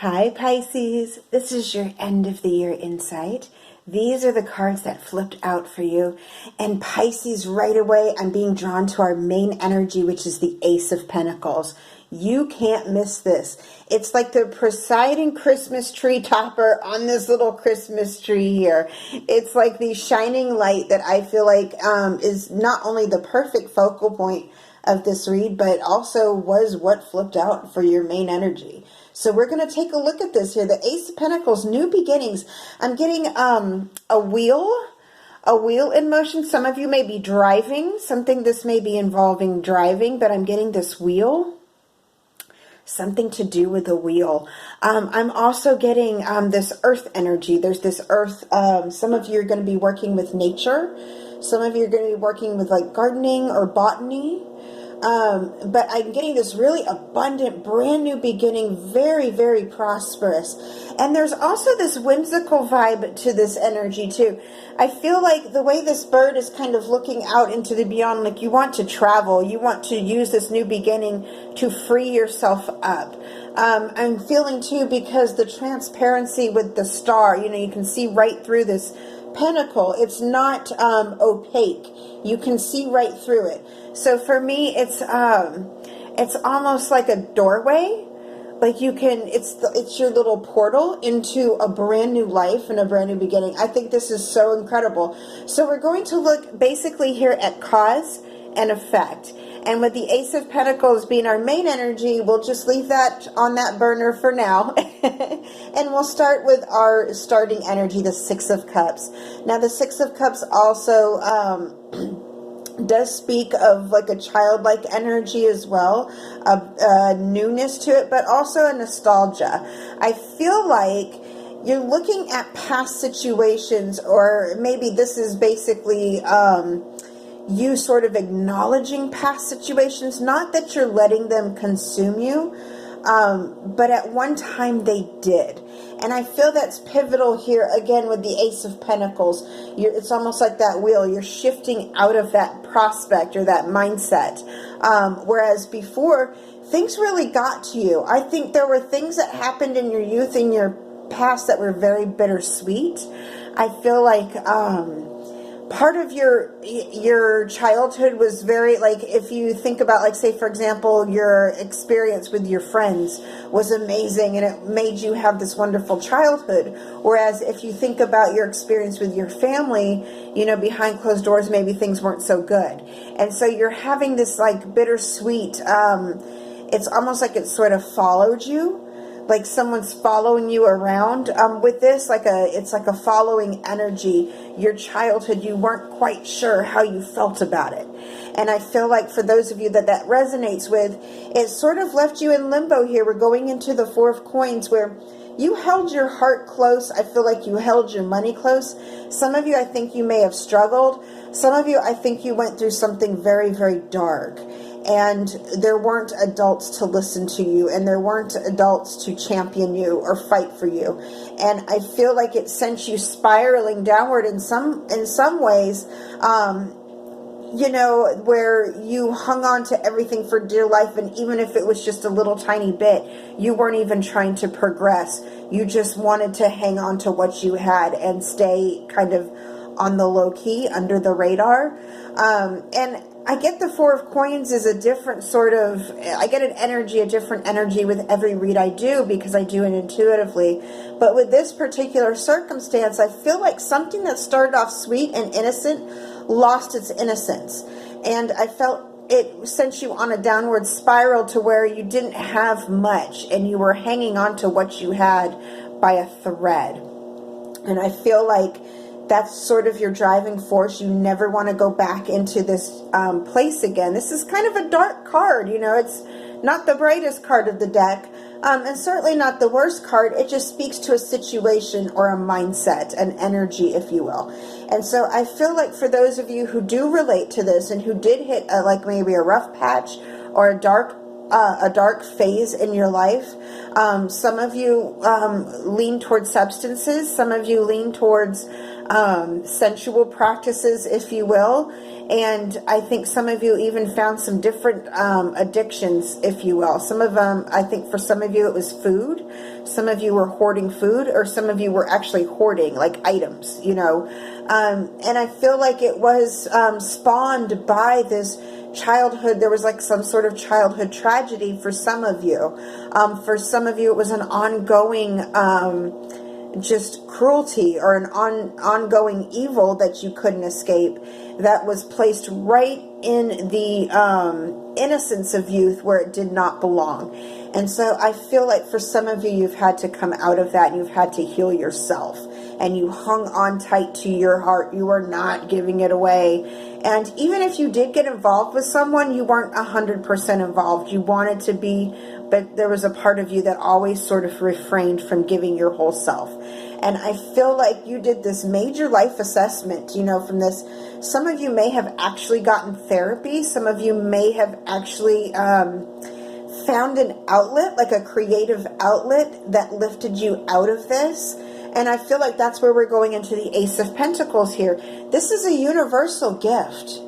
Hi Pisces, this is your end of the year insight. These are the cards that flipped out for you. And Pisces, right away, I'm being drawn to our main energy, which is the Ace of Pentacles. You can't miss this. It's like the presiding Christmas tree topper on this little Christmas tree here. It's like the shining light that I feel like is not only the perfect focal point of this read, but also was what flipped out for your main energy. So we're going to take a look at this here. The Ace of Pentacles, new beginnings. I'm getting a wheel in motion. Some of you may be driving. This may be involving driving, but I'm getting this wheel. Something to do with the wheel. I'm also getting this earth energy. There's this earth. Some of you are going to be working with nature. Some of you are going to be working with like gardening or botany. But I'm getting this really abundant, brand new beginning, very, very prosperous. And there's also this whimsical vibe to this energy too. I feel like the way this bird is kind of looking out into the beyond, like you want to travel, you want to use this new beginning to free yourself up. I'm feeling too, because the transparency with the star, you can see right through this pentacle. It's not opaque. You can see right through it. So for me, it's almost like a doorway. Like it's your little portal into a brand new life and a brand new beginning. I think this is so incredible. So we're going to look basically here at cause and effect. And with the Ace of Pentacles being our main energy, we'll just leave that on that burner for now. And we'll start with our starting energy, the Six of Cups. Now, the Six of Cups also does speak of like a childlike energy as well, a newness to it, but also a nostalgia. I feel like you're looking at past situations, or maybe this is basically you sort of acknowledging past situations, not that you're letting them consume you, but at one time they did. And I feel that's pivotal here again with the Ace of Pentacles. It's almost like that wheel. You're shifting out of that prospect or that mindset. Whereas before, things really got to you. I think there were things that happened in your youth, in your past, that were very bittersweet. I feel like part of your childhood was very, like, if you think about, like, say for example, your experience with your friends was amazing and it made you have this wonderful childhood, whereas if you think about your experience with your family, behind closed doors, maybe things weren't so good. And so you're having this like bittersweet, it's almost like it sort of followed you, like someone's following you around with this, it's like a following energy. Your childhood, you weren't quite sure how you felt about it. And I feel like for those of you that resonates with, it sort of left you in limbo here. We're going into the Four of Coins, where you held your heart close. I feel like you held your money close. Some of you, I think you may have struggled. Some of you, I think you went through something very, very dark. And there weren't adults to listen to you, and there weren't adults to champion you or fight for you. And I feel like it sent you spiraling downward in some ways, where you hung on to everything for dear life. And even if it was just a little tiny bit, you weren't even trying to progress. You just wanted to hang on to what you had and stay kind of on the low key, under the radar. And I get the Four of Coins is a different sort of, I get a different energy with every read I do, because I do it intuitively. But with this particular circumstance, I feel like something that started off sweet and innocent lost its innocence. And I felt it sent you on a downward spiral to where you didn't have much and you were hanging on to what you had by a thread. And I feel like that's sort of your driving force. You never want to go back into this place again. This is kind of a dark card. It's not the brightest card of the deck, and certainly not the worst card. It just speaks to a situation or a mindset, an energy, if you will. And so I feel like for those of you who do relate to this and who did hit like maybe a rough patch or a dark phase in your life, Some of you lean towards substances. Some of you lean towards sensual practices, if you will. And I think some of you even found some different addictions, if you will. Some of them, I think for some of you it was food. Some of you were hoarding food, or some of you were actually hoarding like items, you know. And I feel like it was spawned by this childhood. There was like some sort of childhood tragedy for some of you. For some of you it was an ongoing just cruelty, or an ongoing evil that you couldn't escape, that was placed right in the innocence of youth where it did not belong. And so I feel like for some of you, you've had to come out of that, and you've had to heal yourself, and you hung on tight to your heart. You were not giving it away. And even if you did get involved with someone, you weren't 100% involved. You wanted to be, but there was a part of you that always sort of refrained from giving your whole self. And I feel like you did this major life assessment, you know, from this. Some of you may have actually gotten therapy. Some of you may have actually found an outlet, like a creative outlet that lifted you out of this. And I feel like that's where we're going into the Ace of Pentacles here. This is a universal gift.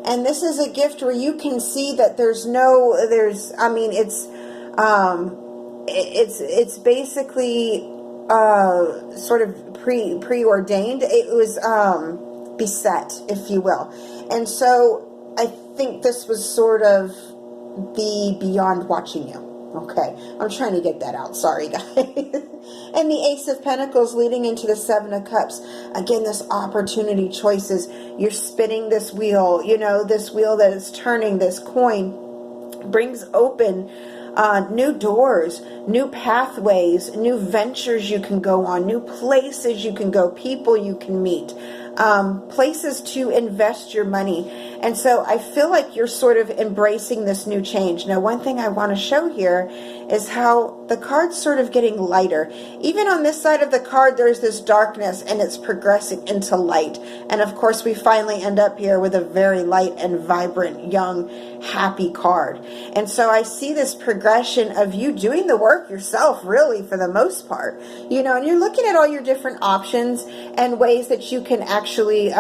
And this is a gift where you can see that it's basically sort of preordained. It was beset, if you will. And so I think this was sort of the beyond watching you. Okay, I'm trying to get that out. Sorry, guys. And the Ace of Pentacles leading into the Seven of Cups. Again, this opportunity choices. You're spinning this wheel, you know, this wheel that is turning, this coin brings open new doors, new pathways, new ventures you can go on, new places you can go, people you can meet, places to invest your money. And so I feel like you're sort of embracing this new change. Now, one thing I want to show here is how the card's sort of getting lighter. Even on this side of the card, there's this darkness, and it's progressing into light. And of course, we finally end up here with a very light and vibrant, young, happy card. And so I see this progression of you doing the work yourself, really, for the most part. You know, and you're looking at all your different options and ways that you can actually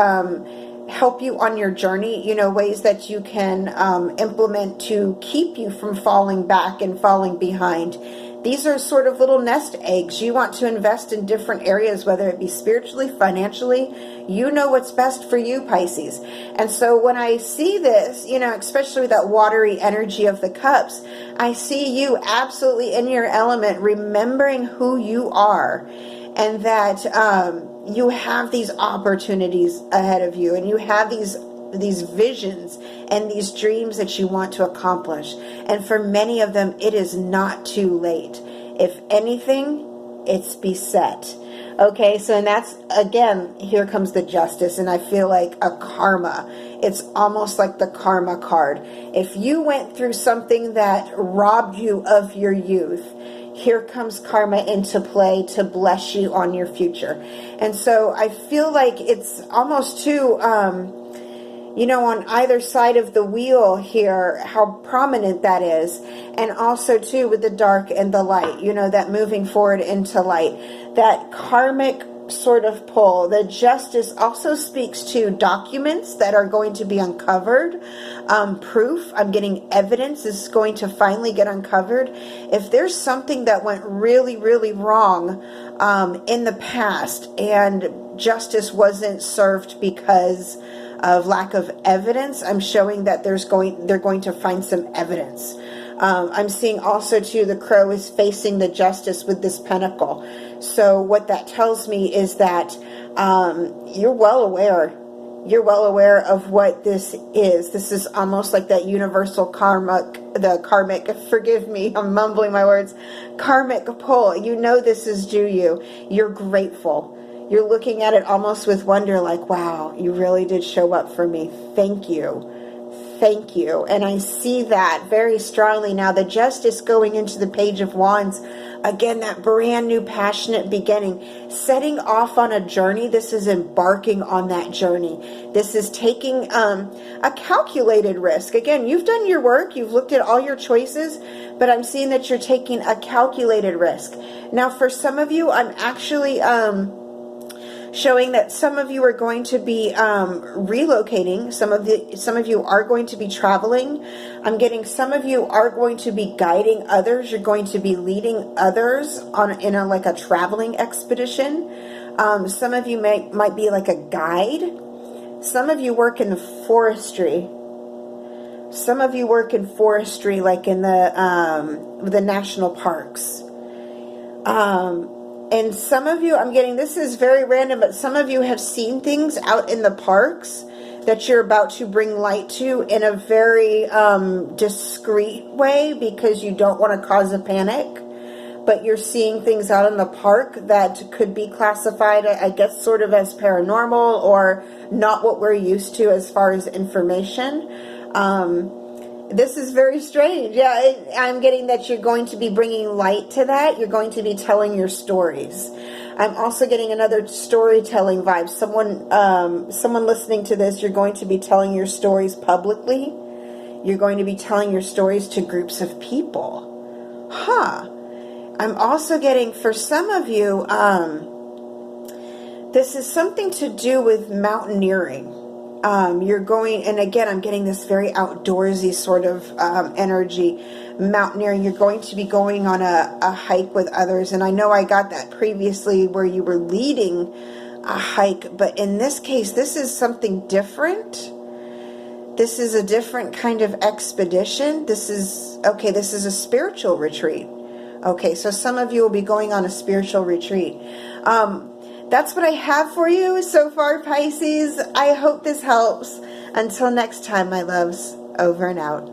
help you on your journey, you know, ways that you can implement to keep you from falling back and falling behind. These are sort of little nest eggs. You want to invest in different areas, whether it be spiritually, financially. You know what's best for you, Pisces. And so when I see this, you know, especially with that watery energy of the cups, I see you absolutely in your element, remembering who you are, and that you have these opportunities ahead of you, and you have these visions and these dreams that you want to accomplish. And for many of them, it is not too late. If anything, it's beset. Okay, so and that's, again, here comes the Justice, and I feel like a karma. It's almost like the karma card. If you went through something that robbed you of your youth, here comes karma into play to bless you on your future. And so I feel like it's almost too, you know, on either side of the wheel here, how prominent that is. And also too with the dark and the light, you know, that moving forward into light, that karmic sort of pull. The Justice also speaks to documents that are going to be uncovered. Proof, I'm getting evidence is going to finally get uncovered. If there's something that went really, really wrong in the past, and justice wasn't served because of lack of evidence, I'm showing that they're going to find some evidence. I'm seeing also too, the Crow is facing the Justice with this pentacle. So what that tells me is that you're well aware. You're well aware of what this is. This is almost like that universal karmic, forgive me, I'm mumbling my words, karmic pull. You know this is due you. You're grateful. You're looking at it almost with wonder, like, wow, you really did show up for me. Thank you. Thank you. And I see that very strongly now. The Justice going into the Page of Wands. Again, that brand new passionate beginning. Setting off on a journey. This is embarking on that journey. This is taking a calculated risk. Again, you've done your work. You've looked at all your choices. but I'm seeing that you're taking a calculated risk. Now, for some of you, I'm actually showing that some of you are going to be relocating. Some of you are going to be traveling. I'm getting some of you are going to be guiding others. You're going to be leading others in like a traveling expedition. Some of you might be like a guide. Some of you work in forestry. Some of you work in forestry, like in the national parks. And some of you, I'm getting, this is very random, but some of you have seen things out in the parks that you're about to bring light to in a very discreet way, because you don't want to cause a panic. But you're seeing things out in the park that could be classified, I guess, sort of as paranormal or not what we're used to as far as information. This is very strange. Yeah, I'm getting that you're going to be bringing light to that. You're going to be telling your stories. I'm also getting another storytelling vibe. Someone listening to this, you're going to be telling your stories publicly. You're going to be telling your stories to groups of people. Huh. I'm also getting, for some of you, this is something to do with mountaineering. You're going, and again, I'm getting this very outdoorsy sort of energy. Mountaineering, you're going to be going on a hike with others. And I know I got that previously where you were leading a hike. But in this case, this is something different. This is a different kind of expedition. This is a spiritual retreat. Okay, so some of you will be going on a spiritual retreat. That's what I have for you so far, Pisces. I hope this helps. Until next time, my loves, over and out.